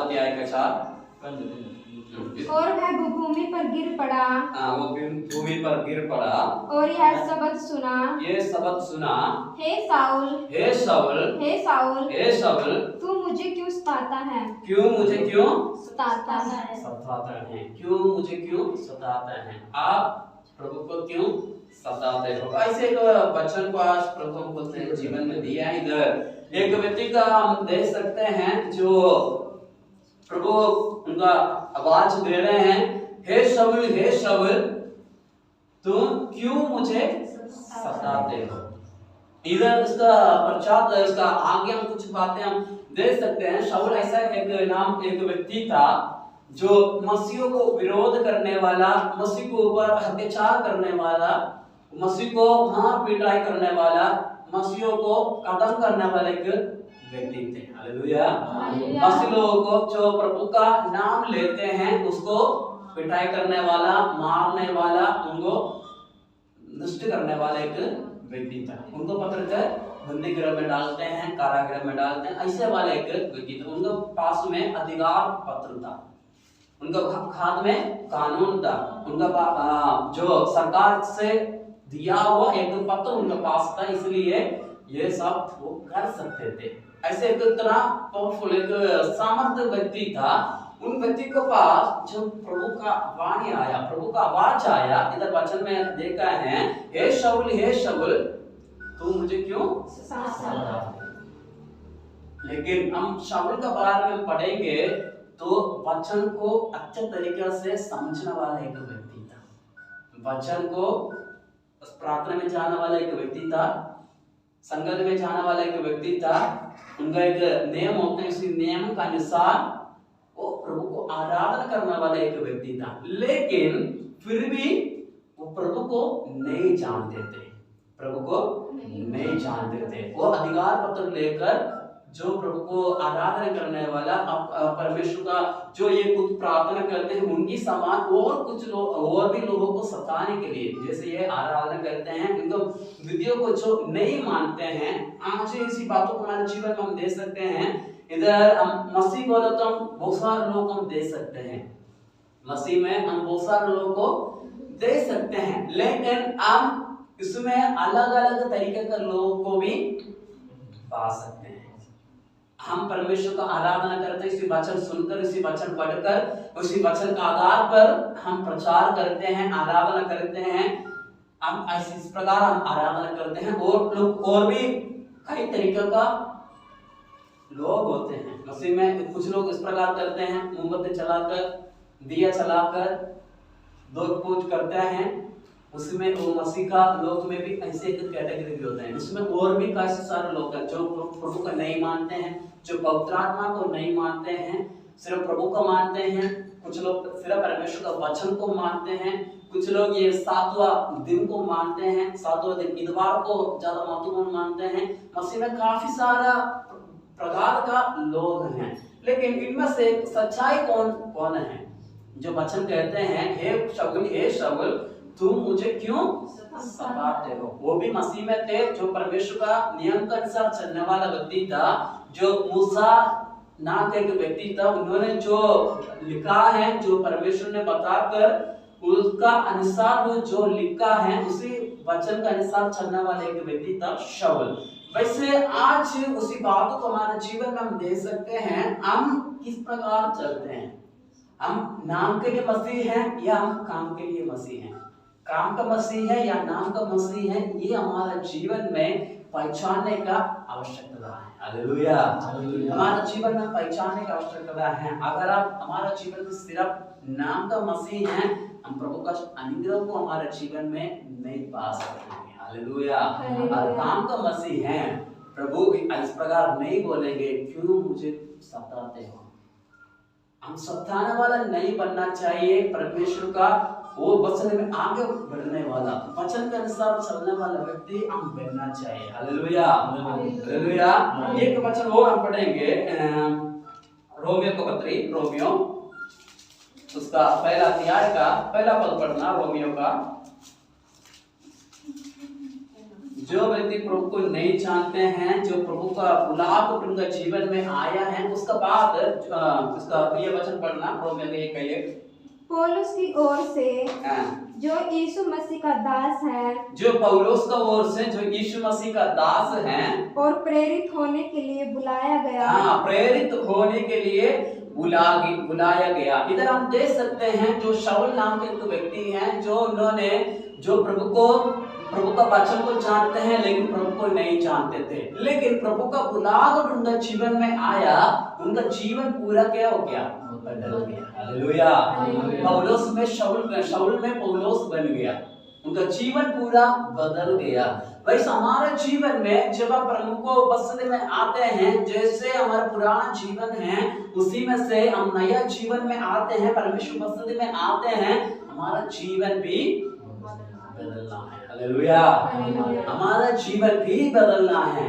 अध्याय का 4। और वह भूमि पर गिर पड़ा। वो भूमि पर गिर पड़ा और यह शब्द सुना, ये शब्द सुना, हे साउल, हे शाऊल, हे साउल, हे शाऊल, तू मुझे क्यों सताता है? क्यों मुझे क्यों सताता है। सताते हैं? क्यों मुझे क्यों सताते हैं? आप प्रभु को क्यों सताते हो? ऐसे एक वचन को आज प्रभु को अपने जीवन में दिया है। इधर एक व्यक्ति का हम देख सकते हैं जो प्रभु उनका आवाज दे रहे हैं, हे शाऊल, हे शाऊल, तुम क्यों मुझे सताते हो? इधर इसका पश्चात इसका आगे हम कुछ बातें हम देख सकते हैं। शाऊल ऐसा एक व्यक्ति था जो मसीह को विरोध करने वाला, मसीह के ऊपर अत्याचार करने वाला, मसीह को मार पिटाई करने वाला, मसीह को कत्ल करने वाले एक व्यक्ति थे। हालेलुया। मसीह लोगों को जो प्रभु का नाम लेते हैं उसको पिटाई करने वाला, मारने वाला, उनको नष्ट करने वाला एक व्यक्ति था। उनको पकड़ कर बंदी गृह में डालते हैं, कारागृह में डालते हैं, ऐसे वाले एक व्यक्ति था। उनके पास में अधिकार पत्र था, उनका हाथ में कानून था, उनका जो सरकार से दिया हुआ एक पत्र उनके पास था, इसलिए ये सब वो कर सकते थे। ऐसे एक तरह पावरफुल एक सामर्थ्य व्यक्ति था। उन व्यक्ति के पास जब प्रभु का वाणी आया, प्रभु का आवाज आया, इधर वचन में देखा है, हे शाऊल, हे शाऊल, तू मुझे क्यों सताता है? लेकिन हम शाऊल के बारे में पढ़ेंगे तो वचन को अच्छे तरीके से समझने वाला एक व्यक्ति था। वचन को प्रार्थना में जाने वाला एक व्यक्ति था, संगत में जाने वाला एक व्यक्ति था। उनका एक नियम होता है, इसी नियम का अनुसार वो प्रभु को आराधना करने वाला एक व्यक्ति था। लेकिन फिर भी वो प्रभु को नहीं जानते थे, प्रभु को नहीं जानते थे। वो अधिकार पत्र लेकर जो प्रभु को आराधना करने वाला, परमेश्वर का जो ये कुछ प्रार्थना करते हैं उनकी समान और कुछ लोग और भी लोगों को सताने के लिए, जैसे ये आराधना करते हैं, इनको विधियों को जो नहीं मानते हैं। आज इसी बातों को हमारे जीवन में हम देख सकते हैं। इधर हम मसीह बोले तो हम बहुत सारे लोग हम देख सकते हैं, मसीह में हम बहुत सारे लोगों को देख सकते हैं, लेकिन हम इसमें अलग अलग तरीके के लोगों को भी पा सकते हैं। हम परमेश्वर का आराधना करते हैं, इसी वचन सुनकर, इसी वचन पढ़कर, उसी वचन का आधार पर हम प्रचार करते हैं, आराधना करते हैं। हम इस प्रकार हम आराधना करते हैं। और लोग और भी कई तरीके का लोग होते हैं मसीह में। कुछ लोग इस प्रकार करते हैं, मोमबत्ती जलाकर, दिया जलाकर लोग पूज करते हैं। उसमें वो मसीह का लोग में भी ऐसे एक कैटेगरी भी होते हैं। उसमें और भी काफी सारे लोग हैं जो प्रभु को नहीं मानते हैं, जो पवित्र आत्मा को नहीं मानते हैं, सिर्फ प्रभु को मानते हैं। कुछ लोग सिर्फ परमेश्वर का वचन को मानते हैं। कुछ लोग ये 7वां दिन को मानते हैं, 7वां दिन इतवार को ज्यादा महत्वपूर्ण मानते हैं। मसीह में काफी सारा प्रकार का लोग हैं, लेकिन इनमें से सच्चाई कौन है? जो वचन कहते हैं, हे शाऊल, हे शाऊल, तुम मुझे क्यों सताते हो? वो भी मसीह में थे, जो परमेश्वर का नियम के अनुसार चलने वाला व्यक्ति था, जो मूसा नाम का एक व्यक्ति था। उन्होंने जो लिखा है, जो परमेश्वर ने बताकर उसका अनुसार वो जो लिखा है, उसी वचन का अनुसार चलने वाला एक व्यक्ति था शाऊल। वैसे आज उसी बातों को हमारे जीवन में हम देख सकते हैं। हम किस प्रकार चलते हैं? हम नाम के लिए मसीह हैं या हम काम के लिए मसीह हैं? काम का मसीह है या नाम का मसीह है, ये हमारे जीवन में पहचानने का आवश्यकता है। हालेलुया। हमारे जीवन में पहचानने का आवश्यकता है। अगर आप हमारा जीवन में सिर्फ नाम का मसीह हैं, हम प्रभु का अनुग्रह को हमारे जीवन में नहीं पा सकते हैं। हालेलुया। और काम का मसीह हैं, प्रभु इस प्रकार नहीं बोलेंगे, क्यों मुझे सताते हो? हम सताने वाला नहीं बनना चाहिए। परमेश्वर का वो वचन में आगे बढ़ने वाला, वचन के अनुसार चलने वाला व्यक्ति हम बनना चाहिए। Hallelujah, hallelujah. एक वचन और हम पढ़ेंगे, रोमियो को पत्री, रोमियो उसका पहला अध्याय का पहला पद पढ़ना, रोमियो का जो व्यक्ति प्रभु को नहीं जानते हैं, जो प्रभु का बुलाव उनका जीवन में आया है, उसका बाद उसका प्रिय वचन पढ़ना प्रभु में कहिए। पौलुस की ओर से हाँ। जो यीशु मसीह का दास है, जो पौलुस का ओर से जो यीशु मसीह का दास है और प्रेरित होने के लिए बुलाया गया। हाँ, प्रेरित होने के लिए बुलाया गया। इधर हम देख सकते हैं जो शाऊल नाम के एक व्यक्ति हैं, जो उन्होंने जो प्रभु का वचन को जानते हैं लेकिन प्रभु को नहीं जानते थे, लेकिन प्रभु का बुलाव उनका जीवन में आया, उनका जीवन पूरा क्या हो गया, बदल गया। हालेलुया। पौलुस में शाऊल में पौलुस बन गया, उनका जीवन पूरा बदल गया। वैसे हमारे जीवन में जब हम प्रभु को उपस्थिति में आते हैं, जैसे हमारा पुराना जीवन है उसी में से हम नया जीवन में आते हैं, परमेश्वर उपस्थिति में आते हैं, हमारा जीवन भी बदलना है। हालेलुया। हमारा जीवन भी बदलना है,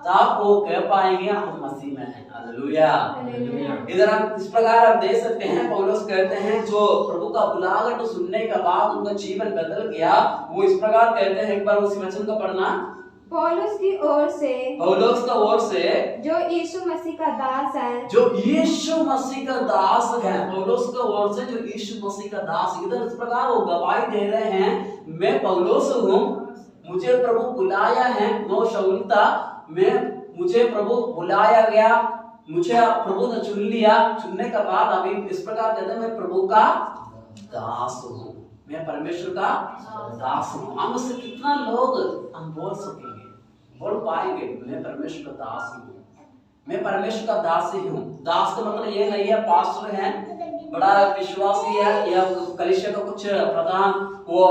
तब वो कह पाएंगे हम मसीह में हैं। हालेलुया। इधर हम इस प्रकार आप देख सकते हैं, पौलुस कहते हैं जो प्रभु का बुलाहट सुनने के बाद उनका जीवन बदल गया, वो इस प्रकार कहते हैं, एक बार उसी वचन को पढ़ना। पौलुस की ओर से जो यीशु मसीह का दास है, जो यीशु मसीह का दास है, पौलुस का ओर से जो यीशु मसीह का दास, इधर इस प्रकार वो गवाही दे रहे हैं, मैं पौलुस हूँ, मुझे प्रभु बुलाया है, मैं शाऊल था, मुझे प्रभु बुलाया गया, मुझे प्रभु ने चुन लिया, चुनने के बाद अभी इस प्रकार कहते हैं मैं प्रभु का दास हूँ, मैं परमेश्वर का दास हूँ। हम उससे कितना लोग हम बोल सकेंगे, बोल पाएंगे मैं परमेश्वर का दास हूँ, मैं परमेश्वर का दास ही हूँ। दास का मतलब ये नहीं है पास्टर है, बड़ा विश्वासी है, या कलीसिया का कुछ प्रधान, वो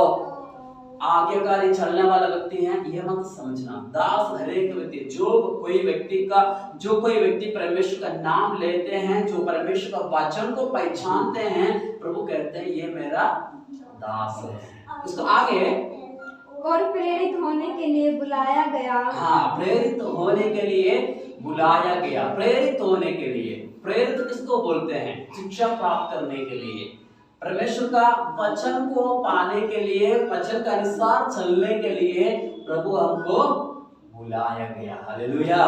आज्ञाकारी चलने वाला व्यक्ति है, ये मत समझना। दास हर एक व्यक्ति, जो कोई व्यक्ति परमेश्वर का नाम लेते हैं, जो परमेश्वर का वचन को पहचानते हैं, प्रभु कहते हैं ये मेरा दास है। उसको आगे और प्रेरित होने के लिए बुलाया गया। हाँ, प्रेरित होने के लिए बुलाया गया। प्रेरित होने के लिए, प्रेरित किसको बोलते हैं, शिक्षा प्राप्त करने के लिए, परमेश्वर का वचन को पाने के लिए, वचन के अनुसार चलने के लिए प्रभु हमको बुलाया गया। हालेलुया।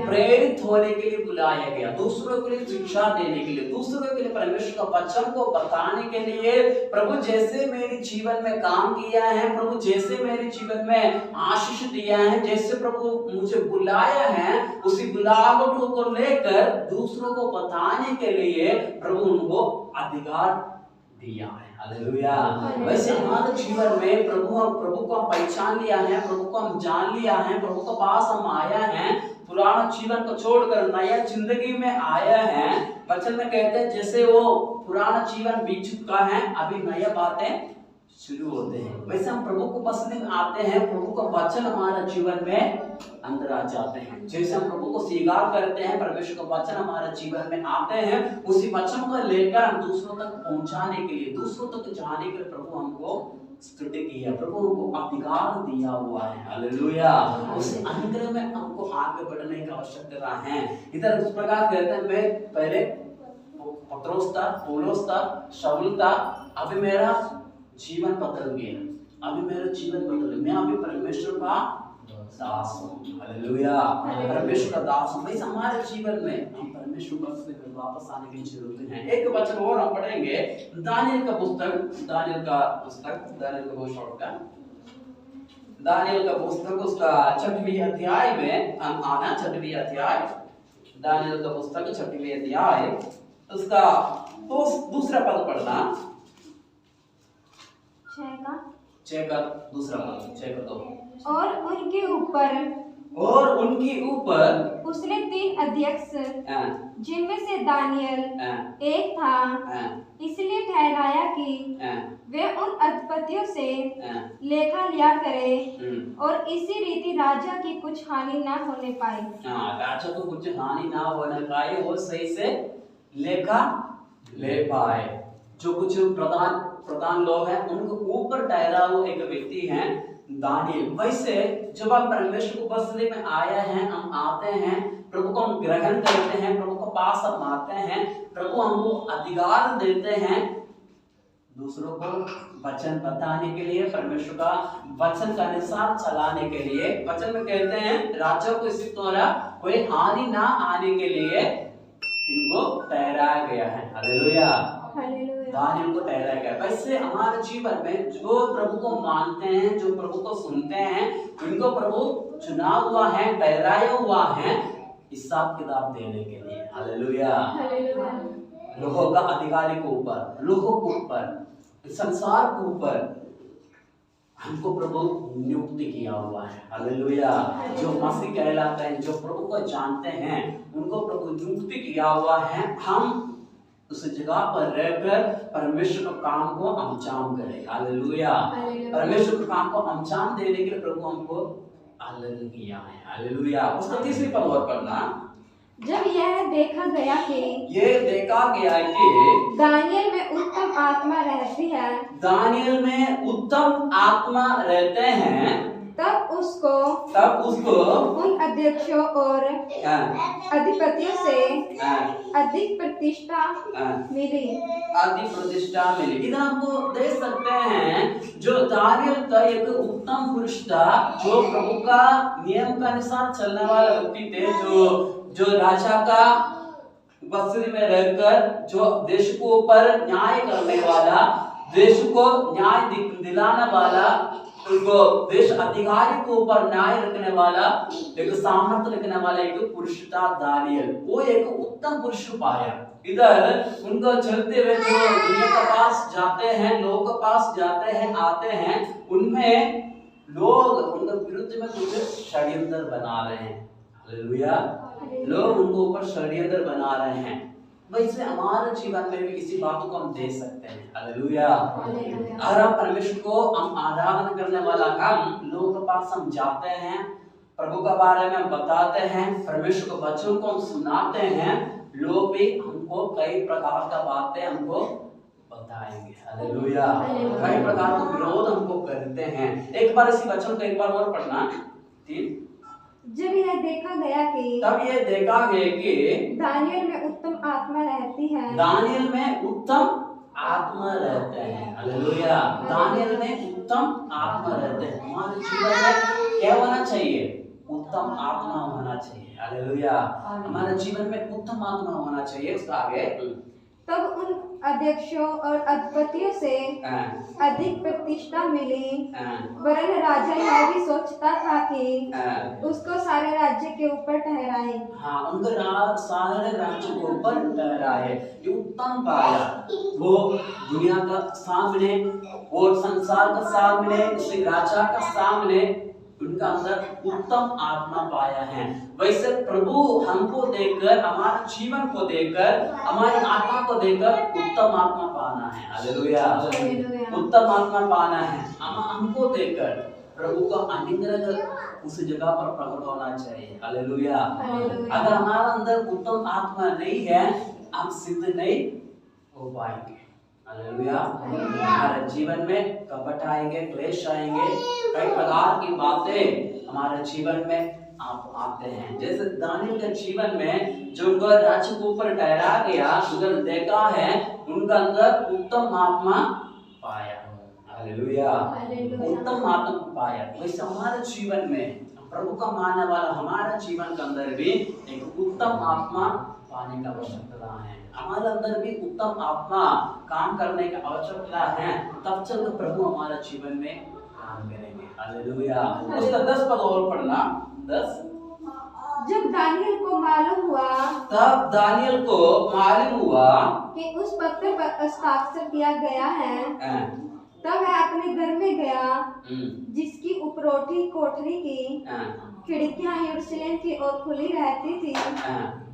प्रेरित होने के लिए बुलाया गया, दूसरों के लिए शिक्षा देने के लिए, दूसरों के लिए परमेश्वर का वचन को बताने के लिए। प्रभु जैसे मेरे जीवन में काम किया है, प्रभु जैसे मेरे जीवन में आशीष दिया है, जैसे प्रभु मुझे बुलाया है, उसी बुलावट को लेकर दूसरों को बताने के लिए प्रभु उनको अधिकार दिया है। हालेलुया। वैसे हमारे जीवन में प्रभु को हम पहचान लिया है, प्रभु को हम जान लिया है, प्रभु के पास हम आया हैं, पुराना जीवन को छोड़कर नया जिंदगी में आया है। वचन में कहते हैं जैसे वो पुराना जीवन बीत चुका है, अभी नया बातें शुरू होते हैं। वैसे हम प्रभु को पसंद में आते हैं, प्रभु का वचन हमारा जीवन में अंदर आ जाते हैं। जैसे हम प्रभु को स्वीकार करते हैं, परमेश्वर का वचन हमारे जीवन में आते हैं, उसी वचन को लेकर हम दूसरों तक पहुंचाने के लिए, दूसरों तक जाने के लिए प्रभु हमको स्तुति की है, प्रभु हमको अधिकार दिया हुआ है। हालेलुया। उस अनुग्रह में हमको आगे बढ़ने की आवश्यकता है। इधर इस प्रकार कहते हैं, मैं पहले पत्रोस था, पौलुस था, शाऊल था, अभी मेरा जीवन बदल गया, अभी मेरा जीवन बदल गया, मैं अभी परमेश्वर का दास हूँ। हालेलुया। परमेश्वर का दास हूँ। वैसे हमारे जीवन में हम परमेश्वर से वापस आने की जरूरत है। एक वचन और हम पढ़ेंगे, दानियल का पुस्तक, दानियल का बहुत शॉर्ट का, दानियल का पुस्तक उसका 6वें अध्याय में हम आना। 6वें अध्याय, दानियल का पुस्तक 6वें अध्याय, उसका दूसरा पद पढ़ना। 6 का दूसरा पद, 6 का 2। और उनके ऊपर उसने 3 अध्यक्ष, जिनमें से दानियल एक था, इसलिए ठहराया कि वे उन अधिपतियों से लेखा लिया करे, और इसी रीति राजा की कुछ हानि ना होने पाए। राजा को कुछ हानि ना होने पाए, वो सही से लेखा ले पाए। जो कुछ प्रधान लोग हैं, उनको ऊपर ठहरा हुआ एक व्यक्ति है दानियल। वैसे जब आप परमेश्वर की उपस्थिति में आए हैं, हम आते हैं, प्रभु को हम ग्रहण करते हैं, प्रभु के पास हम आते हैं, प्रभु हमको अधिकार देते हैं दूसरों को वचन बताने के लिए, परमेश्वर का वचन के अनुसार चलाने के लिए। वचन में कहते हैं राजा को इसी द्वारा कोई हानि ना आने के लिए इनको ठहराया गया है। हालेलुया, दानियल को ठहराया गया। वैसे हमारे जीवन में जो प्रभु को मानते हैं, जो प्रभु को सुनते हैं, उनको प्रभु चुना हुआ है, ठहराया हुआ है हिसाब किताब देने के लिए। हालेलुया, लोगों का अधिकारी के ऊपर, लोगों के ऊपर, संसार के ऊपर हमको प्रभु नियुक्ति किया हुआ है। हालेलुया, जो मसीह कहलाते हैं, जो प्रभु को जानते हैं, उनको प्रभु नियुक्ति किया हुआ है। हम उस जगह पर रहकर परमेश्वर के काम को अंजाम करें। हालेलुया, परमेश्वर के काम को अंजाम देने के लिए प्रभु हमको अलग किया है। हालेलुया। उसका तीसरी पद और पढ़ना। जब यह देखा गया कि दानियल में उत्तम आत्मा रहती है, दानियल में उत्तम आत्मा रहते हैं, तब उसको उन अध्यक्षों और अधिपतियों से अधिक प्रतिष्ठा मिली। इधर हमको देख सकते हैं जो दानियल का एक उत्तम पुरुष था, जो प्रभु का नियम का अनुसार चलने वाला व्यक्ति थे, जो राजा का बस्ती में रहकर जो देश को ऊपर न्याय करने वाला, देश को न्याय दिलाने वाला, उनको देश अधिकारी के ऊपर न्याय रखने वाला, एक सामर्थ्य रखने वाला एक पुरुष था दानियल। वो एक उत्तम पुरुष पाया। इधर उनको चलते हुए जो दुनिया के पास जाते हैं, लोगों के पास जाते हैं, आते हैं, उनमें लोग उनके विरुद्ध में कुछ षड्यंत्र बना रहे हैं। हालेलुया, लोग उनको ऊपर षड्यंत्र बना रहे हैं। वैसे हमारे जीवन में भी इसी बातों को हम देख सकते हैं। हालेलुया, अगर हम परमेश्वर को हम आराधना करने वाला, हम लोगों के पास हम जाते हैं, प्रभु के बारे में हम बताते हैं, परमेश्वर के वचन को हम सुनाते हैं, लोग भी हमको कई प्रकार का बातें हमको बताएंगे। हालेलुया, कई प्रकार का विरोध हमको करते हैं। एक बार इसी वचन को एक बार और पढ़ना। 3। जब यह देखा गया कि दानियल में उत्तम आत्मा रहती है, दानियल में उत्तम आत्मा रहते हैं। हालेलुया, दानियल में उत्तम आत्मा रहते हैं। हमारे जीवन में क्या होना चाहिए? उत्तम आत्मा होना चाहिए। हालेलुया, हमारे जीवन में उत्तम आत्मा होना चाहिए। उसका आगे, तब उन अध्यक्षों और अधिपतियों से अधिक प्रतिष्ठा मिली, वरन राजा यह भी सोचता था कि उसको सारे राज्य के ऊपर ठहराए। हाँ, उनको सारे राज्य के ऊपर ठहराए। ये उत्तम पाया। वो दुनिया का सामने, वो संसार का सामने, उसी राजा का सामने उनका अंदर उत्तम आत्मा पाया है। वैसे प्रभु हमको देखकर, हमारे जीवन को देखकर, हमारी आत्मा को देखकर उत्तम आत्मा पाना है। हालेलुया, उत्तम आत्मा पाना है। हमको देखकर प्रभु का अनुग्रह उस जगह पर प्रकट होना चाहिए। हालेलुया, अगर हमारे अंदर उत्तम आत्मा नहीं है, हम सिद्ध नहीं हो पाएंगे। हालेलुया, हमारे जीवन में कपट आएंगे, क्लेश आएंगे, कई प्रकार की बातें हमारे जीवन में आप आते हैं। जैसे दानियल के जीवन में जो उनका राज्य के ऊपर ठहरा गया, उधर देखा है उनका अंदर उत्तम आत्मा पाया। हालेलुया, उत्तम आत्मा पाया। वैसे हमारे जीवन में प्रभु का मानने वाला हमारे जीवन के अंदर भी एक उत्तम आत्मा पाने का आवश्यकता है। हमारे अंदर भी उत्तम आत्मा काम करने का आवश्यकता है, तब चल प्रभु हमारे जीवन में काम करेंगे। हालेलुया, उसका 10 पद और पढ़ना। 10। जब दानियल को मालूम हुआ, तब दानियल को मालूम हुआ कि उस पत्र पर हस्ताक्षर किया गया है, तब वह अपने घर में गया, जिसकी उपरोठी कोठरी की खिड़कियां यरूशलेम की ओर खुली रहती थी,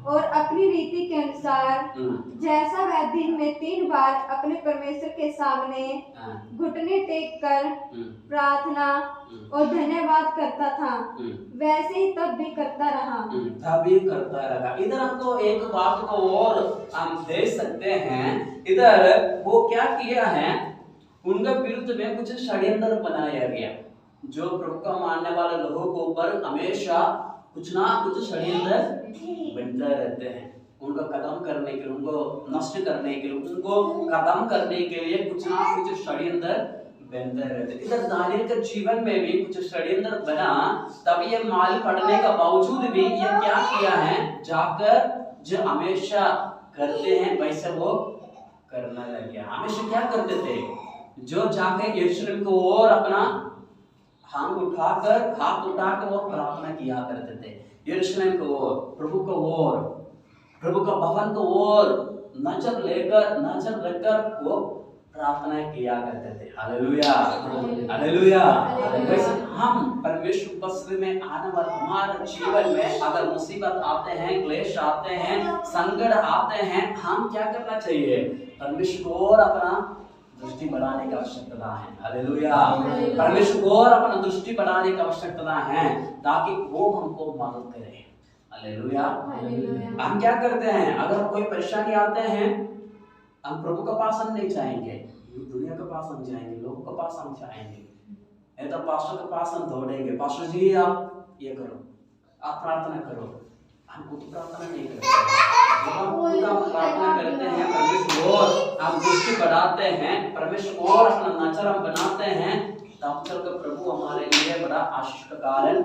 और अपनी रीति के अनुसार जैसा वह दिन में 3 बार अपने परमेश्वर के सामने घुटने टेक कर प्रार्थना और धन्यवाद करता था, वैसे ही तब भी करता रहा। इधर हमको एक बात को और हम देख सकते हैं। इधर वो क्या किया है, उनके विरुद्ध में कुछ षड्यंत्र बनाया गया। जो प्रभु का मानने वाले लोगों के ऊपर हमेशा कुछ ना कुछ षड्यंत्र बनते रहते हैं। उनको खत्म करने के लिए, उनको नष्ट करने के लिए, उनको खत्म करने के लिए कुछ ना कुछ षड्यंत्र बनते रहते। इधर दानियल के जीवन में भी कुछ षड्यंत्र बना, तब ये माल पड़ने का बावजूद भी ये क्या किया है, जाकर जो हमेशा करते हैं वैसे वो करने लगे। हमेशा क्या करते थे, जो जाकर यरूशलेम को और अपना हाथ उठाकर वो प्रार्थना किया करते थे। यरूशलेम को और प्रभु को और प्रभु का भवन को और नजर रखकर वो प्रार्थना किया करते थे। Hallelujah, hallelujah. वैसे हम परमेश्वर उपस्थिति में आने वाले हमारे जीवन में अगर मुसीबत आते हैं, क्लेश आते हैं, संकट आते हैं, हम क्या करना चाहिए, परमेश्वर को और अपना दृष्टि बढ़ाने की आवश्यकता है। हालेलुया, परमेश्वर को और अपना दृष्टि बढ़ाने की आवश्यकता है ताकि वो हमको मदद करे। हालेलुया। हम क्या करते हैं, अगर कोई परेशानी आते हैं, हम प्रभु के पास हम नहीं जाएंगे, दुनिया के पास हम जाएंगे, लोगों के पास हम जाएंगे, तो पास्टर के पास हम दौड़ेंगे, पास्टर जी आप ये करो, आप प्रार्थना करो। हम खुद प्रार्थना नहीं करते। जब हम खुद प्रार्थना करते हैं, परमेश्वर और हम दृष्टि बढ़ाते हैं, परमेश्वर और अपना नजर हम बनाते हैं, तब चल कर प्रभु हमारे लिए बड़ा आशीष का कारण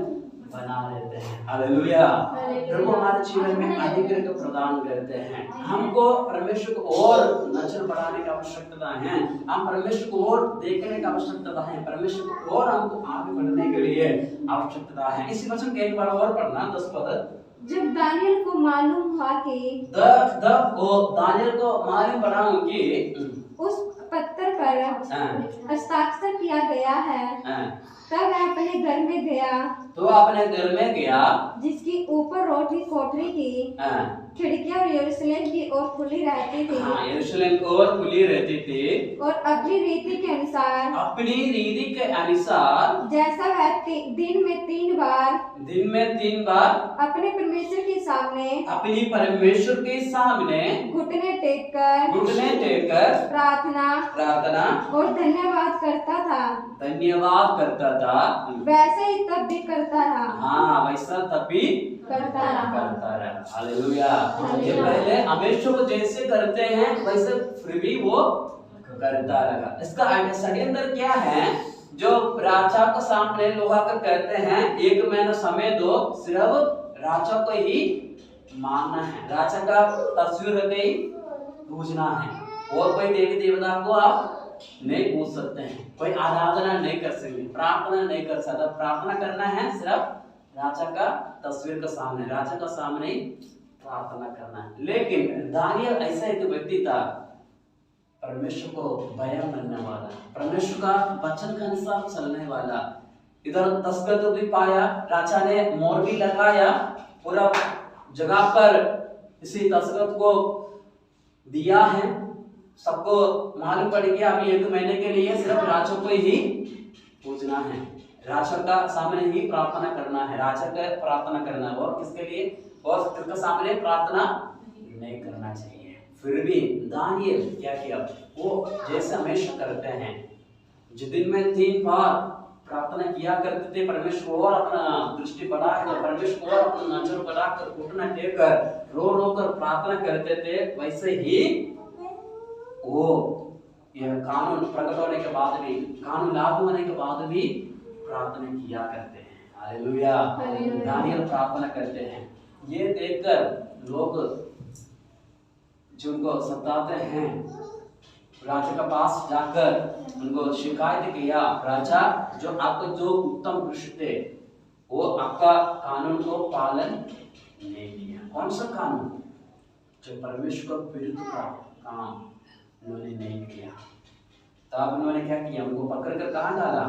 बना लेते हैं। हालेलुया। प्रभु हमारे जीवन में अनुग्रह प्रदान करते हैं। हमको परमेश्वर को और नजर बढ़ाने की आवश्यकता है, हम परमेश्वर को और देखने की आवश्यकता है, परमेश्वर को और हमको आगे बढ़ने के लिए आवश्यकता है। इसी वचन के एक बार और पढ़ना 10 पद। जब दानियल को मालूम हुआ कि दानियल को मालूम पड़ा कि उस पत्थर पर हस्ताक्षर किया गया है, तब वह अपने घर में गया, तो अपने घर में गया, जिसकी ऊपर रोटी कोठरी की खिड़कियां यरूशलेम की ओर खुली रहती थी। यरूशलेम की ओर खुली रहती थी, और अपनी रीति के अनुसार जैसा वह दिन में 3 बार अपने परमेश्वर के सामने घुटने टेक कर प्रार्थना और धन्यवाद करता था, वैसे ही तब भी करता रहा। वैसा तब भी करता रहा। हालेलुया। ये पहले हमेशा वो जैसे करते हैं वैसे फिर भी वो करता रहा। इसका षड्यंत्र क्या है, जो राजा के सामने लोग आकर कहते हैं 1 महीना समय दो, सिर्फ राजा को ही मानना है, राजा का तस्वीर गई पूजना है, और कोई देवी देवता को आप नहीं पूछ सकते हैं, कोई आराधना नहीं कर सकते, प्रार्थना नहीं कर सकता। प्रार्थना करना है सिर्फ राजा का तस्वीर के सामने, राजा का सामने ही प्रार्थना करना है। लेकिन दानियल ऐसा एक व्यक्ति था, परमेश्वर को भय मानने वाला, परमेश्वर का वचन के अनुसार चलने वाला। इधर दस्तखत भी पाया, राजा ने मोहर भी लगाया, पूरा जगह पर इसी दस्तखत को दिया है। सबको मालूम पड़ गया अभी 1 महीने के लिए सिर्फ राजा को ही पूजना है, राजा का सामने ही प्रार्थना करना है, राजा का प्रार्थना करना है, और किसके लिए, और उसके सामने प्रार्थना नहीं करना चाहिए। फिर भी दानियल क्या किया, वो जैसे हमेशा करते हैं, जिस दिन में 3 बार प्रार्थना किया करते थे, परमेश्वर और अपना दृष्टि बढ़ाकर, परमेश्वर और अपना नजर बढ़ाकर, घुटना टेककर रो रो कर प्रार्थना करते थे, वैसे ही वो यह कानून प्रकट होने के बाद भी, कानून लागू होने के बाद भी प्रार्थना किया करते हैं। हालेलुया। दानियल प्रार्थना करते हैं। ये देखकर लोग जिनको सताते हैं, राजा के पास जाकर उनको शिकायत किया, राजा जो आपको जो उत्तम पुरुष थे वो आपका कानून को पालन नहीं किया। कौन सा कानून, जो परमेश्वर को विरुद्ध का काम उन्होंने नहीं किया। तब उन्होंने क्या किया, उनको पकड़कर कहाँ डाला,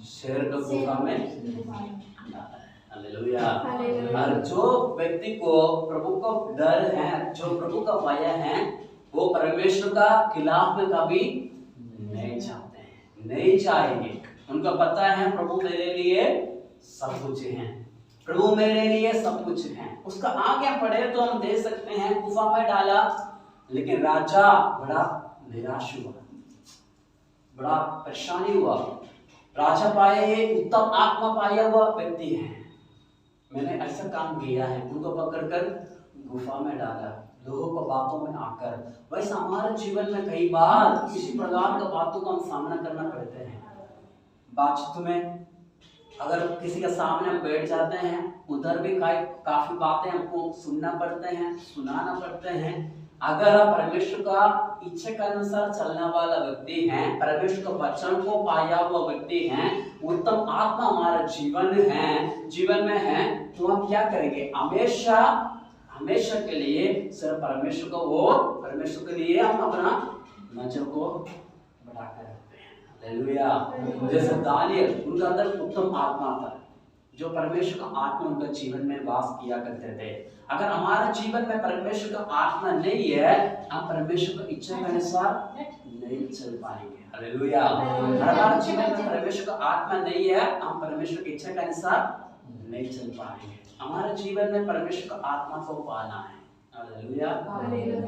शेर के गुफा में डाला। हालेलुया। और जो व्यक्ति को प्रभु का डर है, जो प्रभु का भय है, वो परमेश्वर का खिलाफ में कभी नहीं चाहते हैं, नहीं चाहेंगे। उनको पता है प्रभु मेरे लिए सब कुछ है, प्रभु मेरे लिए सब कुछ है। उसका आज्ञा पड़े तो हम दे सकते हैं। गुफा में डाला, लेकिन राजा बड़ा निराश हुआ, बड़ा परेशानी हुआ। राजा पाए ये उत्तम आत्मा पाया हुआ व्यक्ति है, मैंने ऐसा काम किया है, उनको पकड़कर गुफा में डाला, लोगों को बातों में आकर। वैसे हमारे जीवन में कई बार इसी प्रकार का बातों का हम सामना करना पड़ते हैं। बातचीत में अगर किसी के सामने हम बैठ जाते हैं, उधर भी काफी बातें हमको सुनना पड़ते हैं, सुनाना पड़ते हैं। अगर आप परमेश्वर का इच्छा के अनुसार चलने वाला व्यक्ति हैं, परमेश्वर का वचन को पाया हुआ व्यक्ति हैं, उत्तम आत्मा हमारा जीवन में है, तो हम क्या करेंगे? हमेशा के लिए सिर्फ परमेश्वर को और परमेश्वर के लिए हम अपना नजर को बढ़ाकर रखते हैं। हालेलुया। जैसे दानियल, उनका अंदर उत्तम आत्मा था, जो परमेश्वर का आत्मा उनका जीवन में वास किया करते थे। अगर हमारा जीवन में परमेश्वर का आत्मा नहीं है, हम परमेश्वर की इच्छा के अनुसार नहीं चल पाएंगे। हालेलुया। हमारे जीवन में परमेश्वर का आत्मा नहीं है, हम परमेश्वर की इच्छा के अनुसार नहीं चल पाएंगे। हमारे जीवन में परमेश्वर का आत्मा को पाना है। हालेलुया।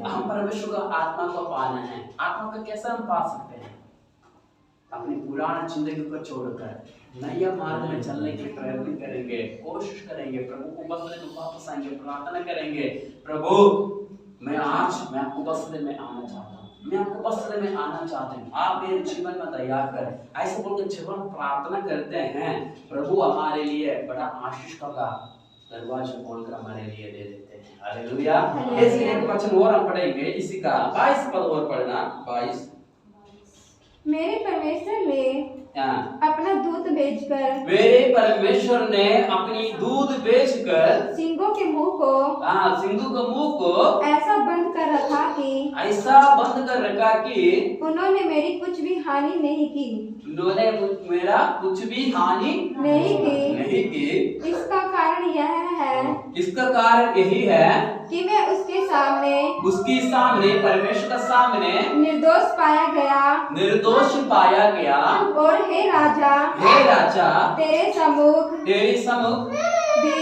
हम परमेश्वर का आत्मा को पाना है। आत्मा को कैसे हम पा सकते हैं? अपनी पुरानी जिंदगी को छोड़कर नया मार्ग में चलने के प्रयत्न करेंगे, कोशिश करेंगे, प्रभु को बसने में वापस आएंगे, प्रार्थना करेंगे, प्रभु मैं आपको बसने में आना चाहता हूँ, मैं आपको बसने में आना चाहती हूँ, आप मेरे जीवन में तैयार कर। ऐसे बोलकर जब हम प्रार्थना करते हैं, प्रभु हमारे लिए बड़ा आशीष का दरवाजा खोलकर हमारे लिए दे देते हैं। हालेलुया। इसलिए एक वचन और हम पढ़ेंगे, इसी का 22 पद और पढ़ना। 22 मेरे परमेश्वर ने अपना दूध बेचकर, मेरे परमेश्वर ने अपनी दूध बेचकर सिंगों के मुंह को ऐसा बंद कर रखा कि उन्होंने मेरी कुछ भी हानि नहीं की। उन्होंने मेरा कुछ भी हानि नहीं की। इसका कारण यही है कि मैं उसके सामने परमेश्वर के सामने निर्दोष पाया गया। और हे राजा तेरे सम्मुख भी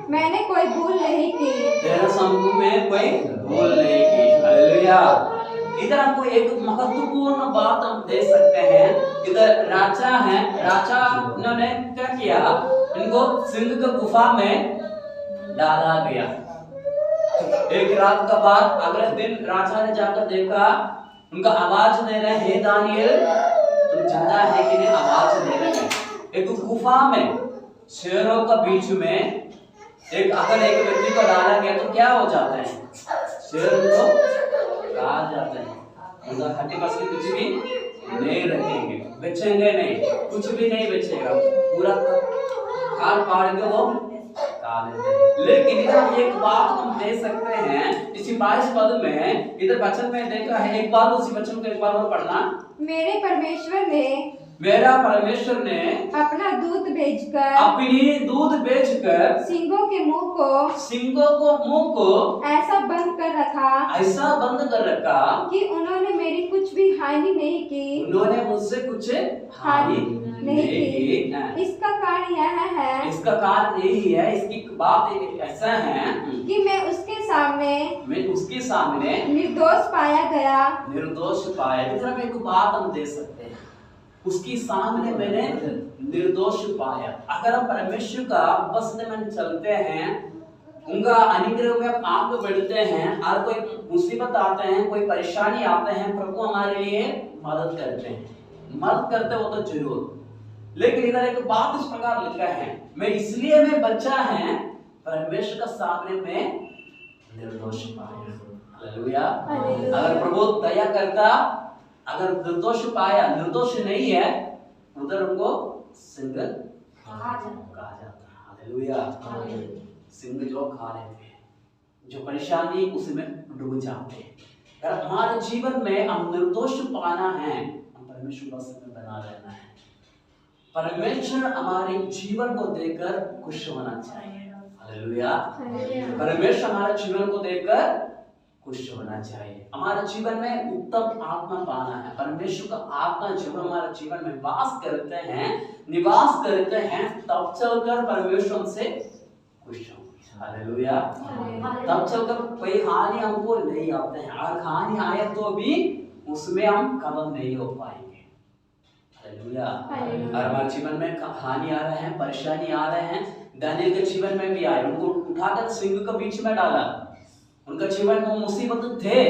मैंने कोई भूल नहीं की। तेरे सम्मुख में कोई भूल नहीं की। हालेलुया। इधर हमको एक महत्वपूर्ण बात हम देख सकते हैं। इधर राजा उन्होंने क्या किया? इनको सिंह के गुफा में डाला गया। एक रात का बाद अगले दिन राजा ने जाकर देखा, उनका आवाज दे रहे हैं, हे दानियल तुम जिंदा है कि नहीं? आवाज दे रहे हैं। एक गुफा में शेरों का बीच में अगर एक व्यक्ति को डाला गया तो क्या हो जाता है? शेर उनको खा जाते हैं। उनका खट्टी मछली कुछ भी नहीं रखेंगे, बेचेंगे नहीं, कुछ भी नहीं बेचेगा, पूरा खाल पाड़ के वो खा लेते हैं। लेकिन इधर एक बात हम देख सकते हैं, इसी 22 पद में इधर वचन में देखा है। एक बार उसी वचन को एक बार और पढ़ना। मेरा परमेश्वर ने अपना दूध बेचकर, अपनी दूध बेचकर सिंगों के मुंह को ऐसा बंद कर रखा कि उन्होंने मेरी कुछ भी हानि नहीं की। उन्होंने मुझसे कुछ हानि नहीं की। इसका कारण यह है, इसका कारण यही है, इसकी बात ऐसा है कि मैं उसके सामने निर्दोष पाया। इधर हम एक बात हम दे सकते हैं, उसकी सामने मैंने निर्दोष पाया। अगर हम परमेश्वर का बसने में चलते हैं, उनका अनुग्रह में आगे बढ़ते हैं, और कोई मुसीबत आते हैं, कोई परेशानी आते हैं, प्रभु हमारे लिए मदद करते हो तो जरूर। लेकिन इधर एक बात इस प्रकार लिखा है, मैं बच्चा है, परमेश्वर का सामने में निर्दोष पाया। हालेलुया। अगर प्रभु दया करता, अगर निर्दोष पाया, निर्दोष नहीं है, उधर उनको सिंह कहा जाता। हालेलुया। सिंह जो खा लेते हैं, जो परेशानी उसमें डूब जाते हैं। अगर हमारे जीवन में हम निर्दोष पाना है, हम परमेश्वर बस में बना रहना है। परमेश्वर हमारे जीवन को देखकर खुश होना चाहिए। हालेलुया। परमेश्वर हमारे जीवन को देखकर खुश होना चाहिए। हमारे जीवन में उत्तम आत्मा पाना है। परमेश्वर का आत्मा जब हमारे जीवन में निवास करते हैं, तब चलकर परमेश्वर हमसे खुश होंगे। हालेलुया। तब चलकर कोई हानि हमको नहीं आते हैं, और हानि आए तो भी उसमें हम कदम नहीं हो पाएंगे। हालेलुया। और हमारे जीवन में हानि आ रहे हैं, परेशानी आ रहे हैं, दानियल के जीवन में भी आए, उनको उठाकर सिंह के बीच में डाला। उनका जीवन में मुसीबत थे,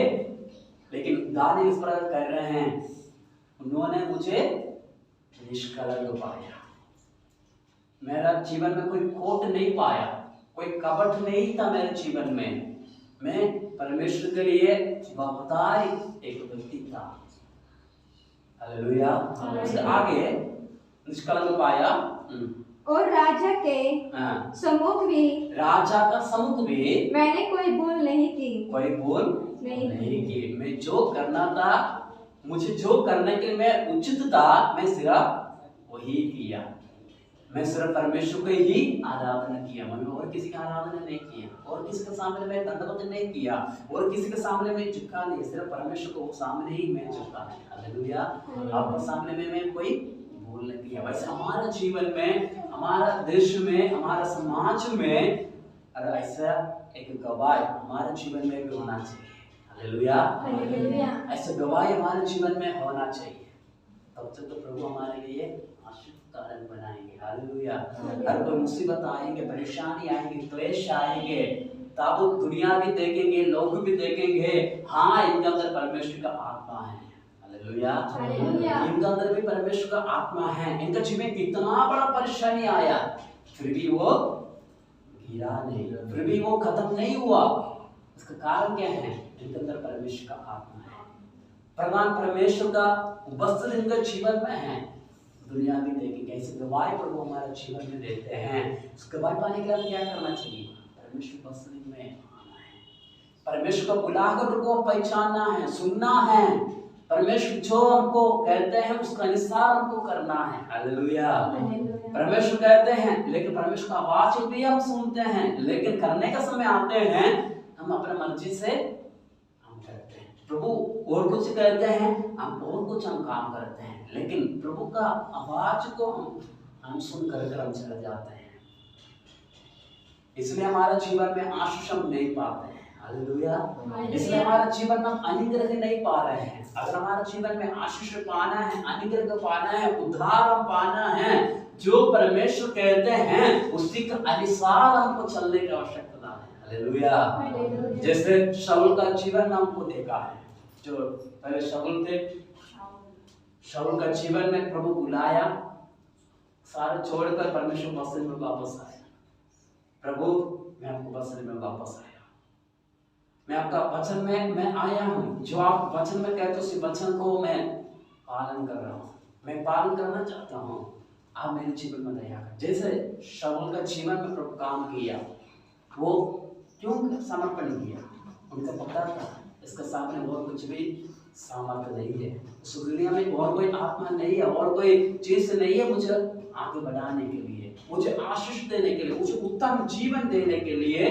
लेकिन दानियल इस प्रकार कह रहे हैं, उन्होंने मुझे निष्कलंक पाया, मेरा जीवन में कोई खोट नहीं पाया, कोई कपट नहीं था मेरे जीवन में, मैं परमेश्वर के लिए वफादार एक व्यक्ति था। हालेलुया। उससे आगे निष्कलंक पाया और राजा के सम्मुख भी, राजा का सम्मुख भी मैंने कोई भूल नहीं की, कोई भूल नहीं की। मैं जो करना था, मुझे जो करने के लिए मैं उचित था, मैं सिर्फ वही किया। मैं सिर्फ परमेश्वर को ही आराधना किया, मैंने और किसी का आराधना नहीं किया, और किसी के सामने मैं दंडवत नहीं किया, और किसी के सामने मैं झुका नहीं, सिर्फ परमेश्वर को सामने ही मैं झुका है। हालेलुया। आपके सामने में मैं कोई भूल नहीं किया। वैसे हमारा जीवन में, हमारा देश में, हमारा समाज में अगर ऐसा एक गवाही हमारे जीवन में भी होना चाहिए। हालेलुया। ऐसा गवाही हमारे जीवन में होना चाहिए, तब तक तो प्रभु हमारे लिए आशीष कारण बनाएंगे। हालेलुया। हर कोई मुसीबत आएंगे, परेशानी आएंगे, क्लेश आएंगे, तब दुनिया भी देखेंगे, लोग भी देखेंगे, हाँ इनके अंदर परमेश्वर का आत्मा है। हालेलुया। इनके अंदर भी परमेश्वर का आत्मा है। इनका जीवन कितना बड़ा परेशानी आया, फिर भी वो गिरा नहीं, फिर भी वो खत्म नहीं हुआ। इसका कारण क्या है? इनके अंदर परमेश्वर का आत्मा है, प्रधान परमेश्वर का उपस्थित इनके जीवन में है। दुनिया भी देखेंगे, ऐसे गवाही प्रभु हमारे जीवन में देते हैं। उस गवाही पाने के लिए क्या करना चाहिए? परमेश्वर उपस्थित में आना है, परमेश्वर को बुलाकर उनको पहचानना है, सुनना है। परमेश्वर जो हमको कहते हैं उसका अनुसार हमको करना है। हालेलुया। परमेश्वर कहते हैं, लेकिन परमेश्वर का आवाज भी हम सुनते हैं, लेकिन करने का समय आते हैं हम अपने मर्जी से हम करते हैं। प्रभु और कुछ कहते हैं, हम और कुछ हम काम करते हैं, लेकिन प्रभु का आवाज को हम सुन कर हम चले जाते हैं। इसलिए हमारा जीवन में आशीष हम नहीं पाते हैं। हालेलुया। इसलिए हमारा जीवन में हम अनुग्रह नहीं पा रहे हैं। अगर हमारा जीवन में आशीष पाना है, अनुग्रह पाना है, उद्धार हम पाना है, जो परमेश्वर कहते हैं उसी के अनुसार हमको चलने की आवश्यकता है। हालेलुया। जैसे शाऊल का जीवन हमको देखा है, जो पहले शाऊल थे, शाऊल का जीवन में प्रभु बुलाया, सारे छोड़कर परमेश्वर वचन में वापस आया। प्रभु मैं आपको वचन में वापस आया, मैं आपका वचन में मैं आया हूँ, जो आप वचन में कहते हो उसी वचन को मैं पालन कर रहा हूँ, मैं पालन करना चाहता हूँ, आप मेरे जीवन में दया कर। जैसे शाऊल का जीवन में प्रभु काम किया, वो क्यों समर्पण किया? उनको पता था इसके सामने और कुछ भी सामर्थ्य नहीं है, इस दुनिया में और कोई आत्मा नहीं है, और कोई चीज नहीं है मुझे आगे बढ़ाने के लिए, मुझे आशीष देने के लिए, मुझे उत्तम जीवन देने के लिए।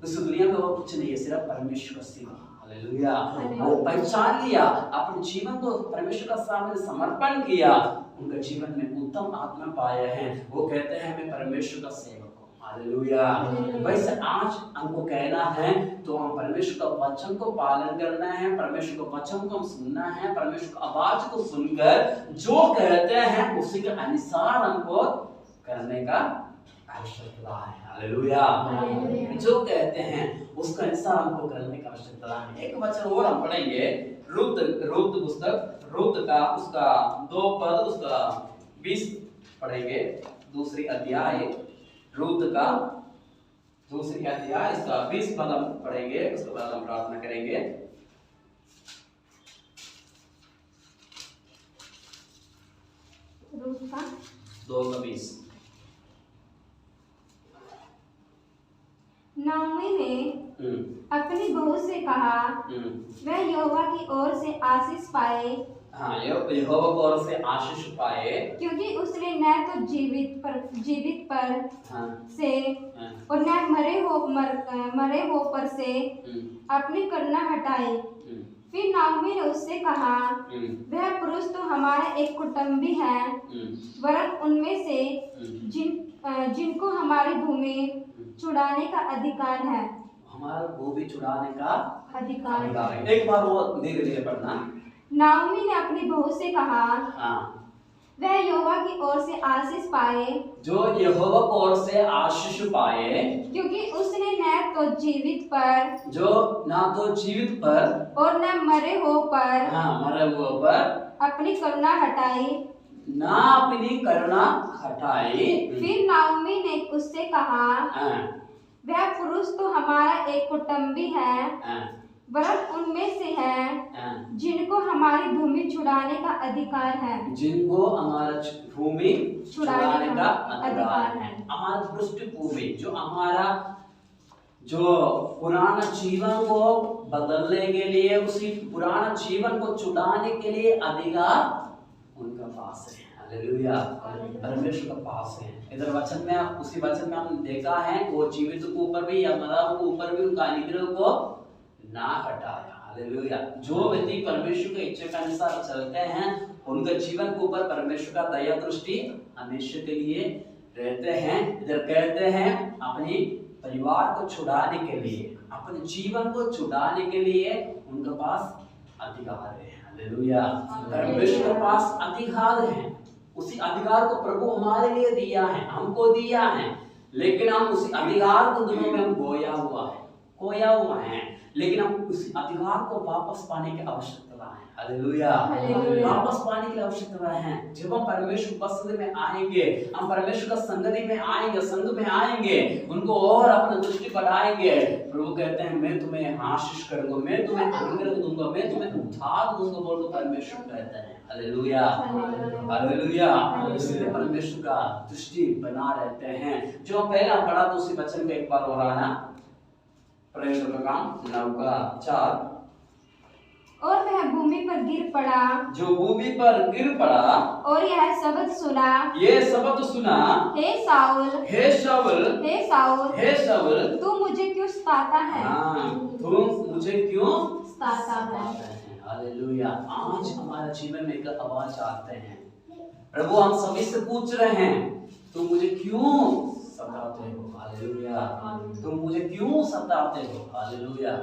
इस दुनिया में और कुछ नहीं है, सिर्फ परमेश्वर का सिवा। हालेलुया। वो पहचान लिया, अपने जीवन को परमेश्वर का सामने समर्पण किया, उनके जीवन में उत्तम आत्मा पाया है। वो कहते हैं मैं परमेश्वर का सेवक हूँ। हालेलुया। वैसे आज हमको कहना है तो हम परमेश्वर का वचन को पालन करना है, परमेश्वर का वचन को हम सुनना है, परमेश्वर की आवाज को सुनकर जो कहते हैं उसी के अनुसार हमको करने का आवश्यकता है। हालेलुया। जो कहते हैं उसका अनुसार हमको करने का आवश्यकता है। एक वचन और हम पढ़ेंगे, रूत पुस्तक, रूत का उसका 2 पद उसका 20 पढ़ेंगे, दूसरी अध्याय, रूत का दूसरी अध्याय इसका 20 पद हम पढ़ेंगे, उसके बाद हम प्रार्थना करेंगे। रूत का 2:20। नाओमी ने अपनी बहू से कहा, वह यहोवा की ओर से आशीष पाए। हाँ, यहोवा की ओर से आशीष पाए, क्योंकि उसने न तो जीवित पर हाँ, से और न मरे हो पर से अपनी करुणा हटाई। फिर नाओमी ने उससे कहा, वह पुरुष तो हमारा एक कुटुंबी है, वरन उनमें से जिनको हमारी भूमि छुड़ाने का अधिकार है, हमारा भूमि छुड़ाने का अधिकार है। एक बार वो धीरे धीरे पढ़ना। नाओमी ने अपनी बहू से कहा, हाँ, वह यहोवा की ओर से आशीष पाए, जो यहोवा की ओर से आशीष पाए, क्योंकि उसने न तो जीवित पर जो ना तो जीवित पर और न मरे हो पर मरे हुए पर अपनी करुणा हटाई। ना अपनी करुणा हटाई। फिर नाओमी ने उससे कहा, हाँ, वह पुरुष तो हमारा एक कुटुंबी है, हाँ, वरन उनमें से है हाँ, जिनको हमारी भूमि छुड़ाने का अधिकार है। जिनको हमारा भूमि छुड़ाने का अधिकार है। है। हमारा पृष्ठभूमि जो पुराना जीवन को बदलने के लिए, उसी पुराना जीवन को छुड़ाने के लिए अधिकार उनका पास है। हालेलुया, परमेश्वर का पास है। इधर वचन में, उसी वचन में हमने देखा है वो जीवित के ऊपर भी या मरा के ऊपर भी उनका अनुग्रह को ना हटाया। हालेलुया। जो व्यक्ति परमेश्वर के इच्छा के अनुसार चलते हैं, उनके जीवन के ऊपर परमेश्वर का दया दृष्टि हमेशा के लिए रहते हैं। इधर कहते हैं अपनी परिवार को छुड़ाने के लिए, अपने जीवन को छुड़ाने के लिए उनके पास अधिकार है। हालेलुया। परमेश्वर के पास अधिकार है। उसी अधिकार को प्रभु हमारे लिए दिया है, हमको दिया है, लेकिन हम उसी अधिकार को दिनों में हम खोया हुआ है, लेकिन हम उस अधिकार को वापस पाने की आवश्यकता है। हालेलुया। वापस पाने की आवश्यकता है। जब हम परमेश्वर उपस्थिति में आएंगे, हम परमेश्वर का संगति में आएंगे, संग में आएंगे, उनको और अपना दृष्टि बढ़ाएंगे। प्रभु कहते हैं मैं तुम्हें आशीष करूंगा, मैं तुम्हें अनुग्रह दूंगा, मैं तुम्हें उद्धार दूंगा, बोल के परमेश्वर कहते हैं। Hallelujah, hallelujah. इसलिए परमेश्वर का दृष्टि बना रहते हैं। जो पहला पढ़ा तो उसी वचन को एक बार और आना, प्रेरितों का काम 9:4। और वह भूमि पर गिर पड़ा, जो भूमि पर गिर पड़ा और यह शब्द सुना, ये शब्द सुना, हे शाऊल, हे शाऊल, हे शाऊल, तू मुझे क्यों सताता है? तुम मुझे क्यों सताता है? हालेलुया। आज हमारे जीवन में एक आवाज आते हैं, प्रभु हम सभी से पूछ रहे हैं तुम मुझे क्यों सताते हो? हालेलुया। तुम मुझे क्यों सताते हो? हालेलुया।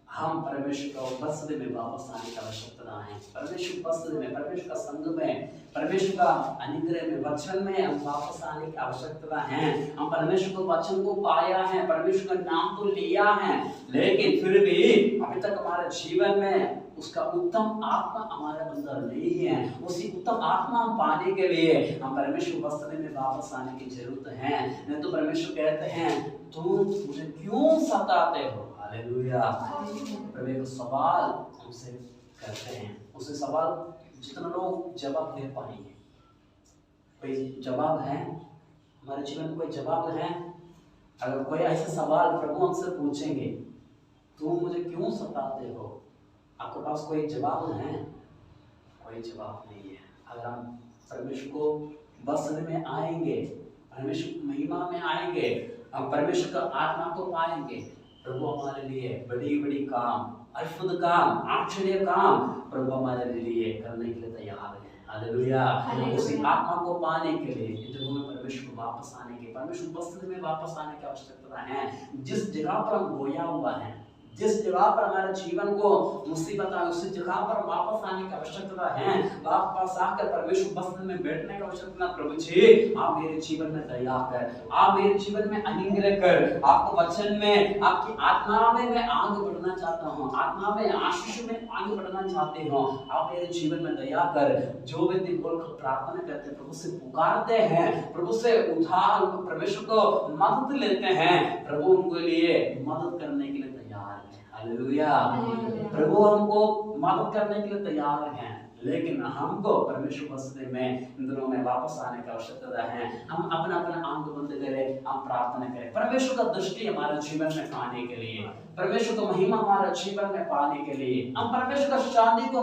हम परमेश्वर का उपस्थिति में वापस आने की आवश्यकता है। परमेश्वर उपस्थिति में, परमेश्वर का संग में, परमेश्वर का अनुग्रह में, वचन में हम वापस आने की आवश्यकता है। हम परमेश्वर को वचन को पाया है, परमेश्वर का नाम तो लिया है, लेकिन फिर भी अभी तक हमारे जीवन में उसका उत्तम आत्मा हमारे अंदर नहीं है। उसी उत्तम आत्मा हम पाने के लिए हम परमेश्वर उपस्थिति में वापस आने की जरूरत है। नहीं तो परमेश्वर कहते हैं तुम मुझे क्यों सताते हो? हालेलुया। प्रभु एक सवाल हमसे करते हैं, उसे सवाल जितने लोग जवाब दे पाएंगे। कोई जवाब है हमारे जीवन में? कोई जवाब है? अगर कोई ऐसा सवाल प्रभु हमसे पूछेंगे तुम मुझे क्यों सताते हो, आपके पास कोई जवाब है? कोई जवाब नहीं है। अगर हम परमेश्वर को बसने में आएंगे, परमेश्वर महिमा में आएंगे, हम परमेश्वर का आत्मा को पाएंगे, प्रभु हमारे लिए बड़ी बड़ी काम, अद्भुत काम, आश्चर्य काम प्रभु हमारे लिए करने के लिए तैयार है। हालेलुया। उसी आत्मा को पाने के लिए इधर में परमेश्वर को वापस आने के, परमेश्वर उपस्थिति में वापस आने की आवश्यकता है। जिस जगह पर हम खोया हुआ है, जिस जगह पर हमारे जीवन को मुसीबत आई, उसी जगह पर वापस आने की आवश्यकता है। वापस आकर परमेश्वर उपस्थिति में बैठने की आवश्यकता। प्रभु जी आप मेरे जीवन में दया कर, आप मेरे जीवन में अनुग्रह कर, आपको वचन में, आपकी आत्मा में मैं आगे बढ़ना चाहता हूँ, आत्मा में आशीष में आगे बढ़ना चाहते हो, आप मेरे जीवन में दया कर। जो व्यक्ति बोलकर प्रार्थना करते हैं, प्रभु से पुकारते हैं, प्रभु से उद्धार, परमेश्वर को मदद लेते हैं, प्रभु उनके लिए मदद करने के लिए तैयार है। हालेलुया। प्रभु हमको मदद करने के लिए तैयार हैं, लेकिन हमको परमेश्वर उपस्थिति में इन दिनों में वापस आने की आवश्यकता है। हम अपना अपना आंख बंद करें, हम प्रार्थना करें परमेश्वर का दृष्टि हमारे जीवन में पाने के लिए, परमेश्वर का महिमा हमारे जीवन में पाने के लिए, हम परमेश्वर का शांति को